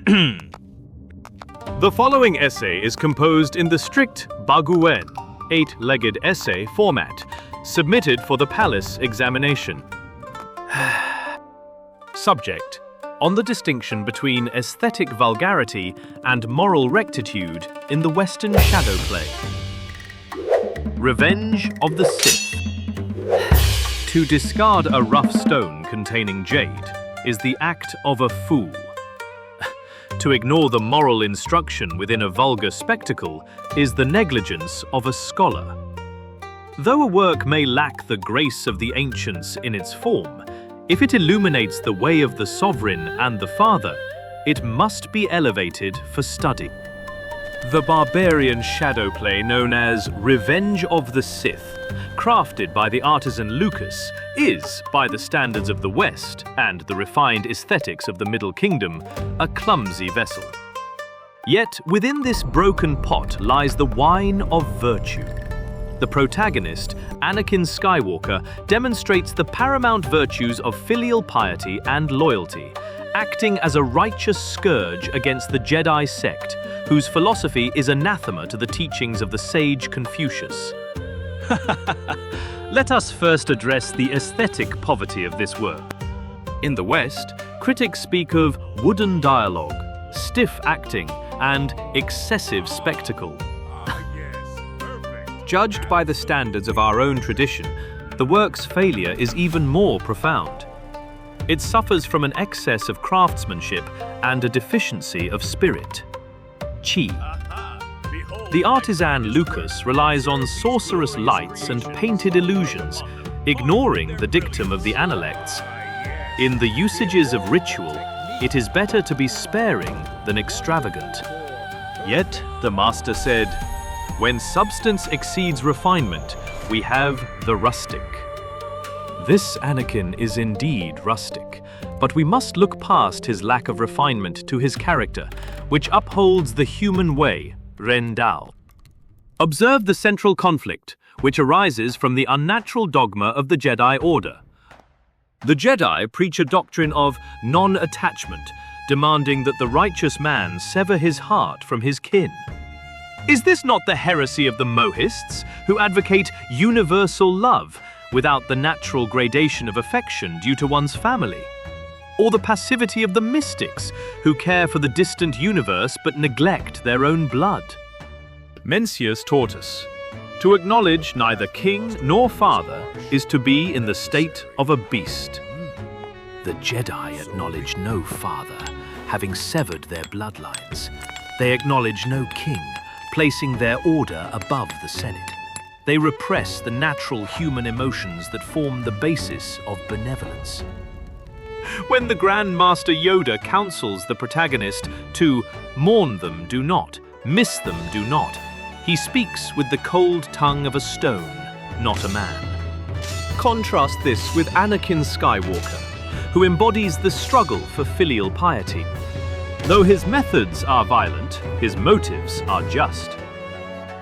The following essay is composed in the strict Baguwen, 8-legged essay format, submitted for the palace examination. Subject: on the distinction between aesthetic vulgarity and moral rectitude in the Western shadow play. Revenge of the Sith. To discard a rough stone containing jade is the act of a fool. To ignore the moral instruction within a vulgar spectacle is the negligence of a scholar. Though a work may lack the grace of the ancients in its form, if it illuminates the way of the sovereign and the father, it must be elevated for study. The barbarian shadow play known as Revenge of the Sith, crafted by the artisan Lucas, is, by the standards of the West and the refined aesthetics of the Middle Kingdom, a clumsy vessel. Yet within this broken pot lies the wine of virtue. The protagonist, Anakin Skywalker, demonstrates the paramount virtues of filial piety and loyalty, acting as a righteous scourge against the Jedi sect, whose philosophy is anathema to the teachings of the sage Confucius. Let us first address the aesthetic poverty of this work. In the West, critics speak of wooden dialogue, stiff acting, and excessive spectacle. Judged by the standards of our own tradition, the work's failure is even more profound. It suffers from an excess of craftsmanship and a deficiency of spirit. Qi. The artisan Lucas relies on sorcerous lights and painted illusions, ignoring the dictum of the Analects. In the usages of ritual, it is better to be sparing than extravagant. Yet, the master said, "When substance exceeds refinement, we have the rustic." This Anakin is indeed rustic, but we must look past his lack of refinement to his character, which upholds the human way, Ren Dao. Observe the central conflict, which arises from the unnatural dogma of the Jedi Order. The Jedi preach a doctrine of non-attachment, demanding that the righteous man sever his heart from his kin. Is this not the heresy of the Mohists, who advocate universal love without the natural gradation of affection due to one's family? Or the passivity of the mystics, who care for the distant universe but neglect their own blood? Mencius taught us, to acknowledge neither king nor father is to be in the state of a beast. The Jedi acknowledge no father, having severed their bloodlines. They acknowledge no king, placing their order above the Senate. They repress the natural human emotions that form the basis of benevolence. When the Grand Master Yoda counsels the protagonist to mourn them do not, miss them do not, he speaks with the cold tongue of a stone, not a man. Contrast this with Anakin Skywalker, who embodies the struggle for filial piety. Though his methods are violent, his motives are just.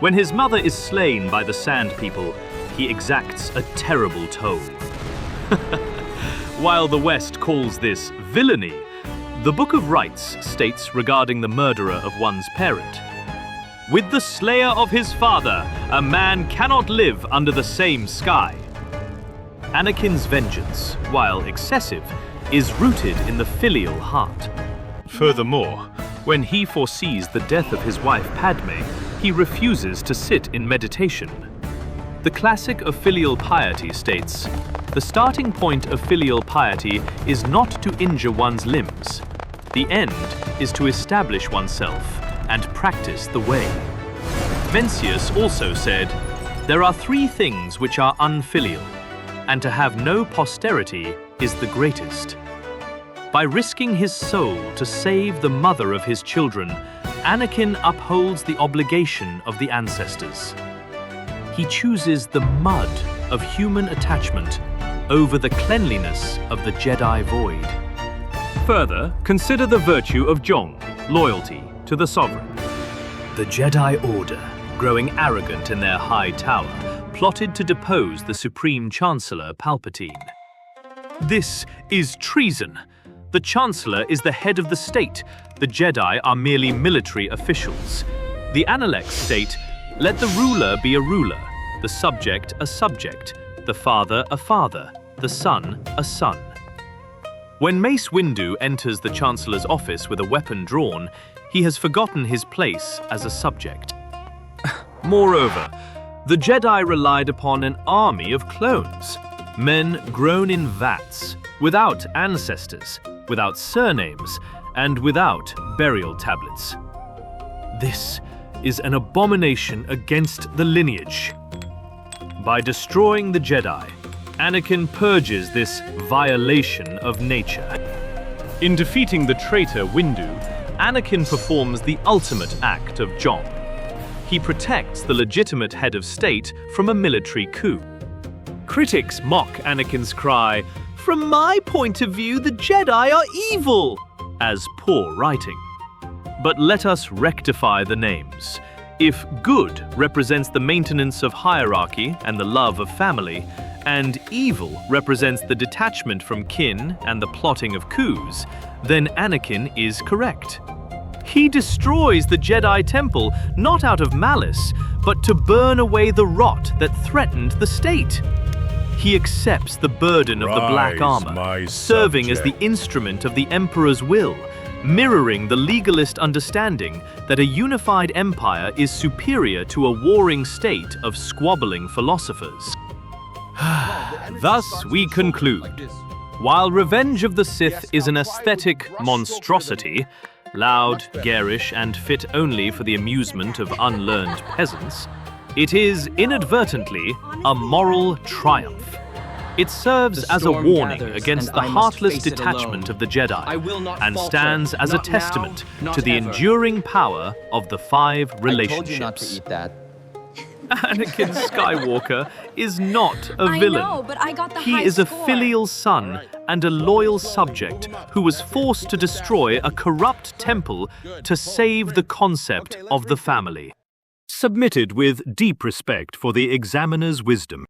When his mother is slain by the Sand People, he exacts a terrible toll. While the West calls this villainy, the Book of Rites states regarding the murderer of one's parent, "With the slayer of his father, a man cannot live under the same sky." Anakin's vengeance, while excessive, is rooted in the filial heart. Furthermore, when he foresees the death of his wife Padme, he refuses to sit in meditation. The classic of filial piety states, "The starting point of filial piety is not to injure one's limbs. The end is to establish oneself and practice the way." Mencius also said, "There are three things which are unfilial, and to have no posterity is the greatest." By risking his soul to save the mother of his children, Anakin upholds the obligation of the ancestors. He chooses the mud of human attachment over the cleanliness of the Jedi void. Further, consider the virtue of Zhong, loyalty to the sovereign. The Jedi Order, growing arrogant in their high tower, plotted to depose the Supreme Chancellor Palpatine. This is treason. The Chancellor is the head of the state. The Jedi are merely military officials. The Analects state, let the ruler be a ruler, the subject a subject, the father a father, the son a son. When Mace Windu enters the Chancellor's office with a weapon drawn, he has forgotten his place as a subject. Moreover, the Jedi relied upon an army of clones, men grown in vats, without ancestors, without surnames, and without burial tablets. This is an abomination against the lineage. By destroying the Jedi, Anakin purges this violation of nature. In defeating the traitor Windu, Anakin performs the ultimate act of Jong. He protects the legitimate head of state from a military coup. Critics mock Anakin's cry, "From my point of view, the Jedi are evil," as poor writing. But let us rectify the names. If good represents the maintenance of hierarchy and the love of family, and evil represents the detachment from kin and the plotting of coups, then Anakin is correct. He destroys the Jedi Temple not out of malice, but to burn away the rot that threatened the state. He accepts the burden of the black armor, serving as the instrument of the Emperor's will, mirroring the legalist understanding that a unified empire is superior to a warring state of squabbling philosophers. Thus we conclude. While Revenge of the Sith is an aesthetic monstrosity, loud, garish, and fit only for the amusement of unlearned peasants, it is inadvertently a moral triumph. It serves as a warning against the heartless detachment of the Jedi and stands as a testament to the enduring power of the 5 relationships. Anakin Skywalker is not a villain. I know, but I got the He high is a score. filial son and a loyal subject who was forced to destroy a corrupt temple to save the concept of the family. Submitted with deep respect for the examiner's wisdom.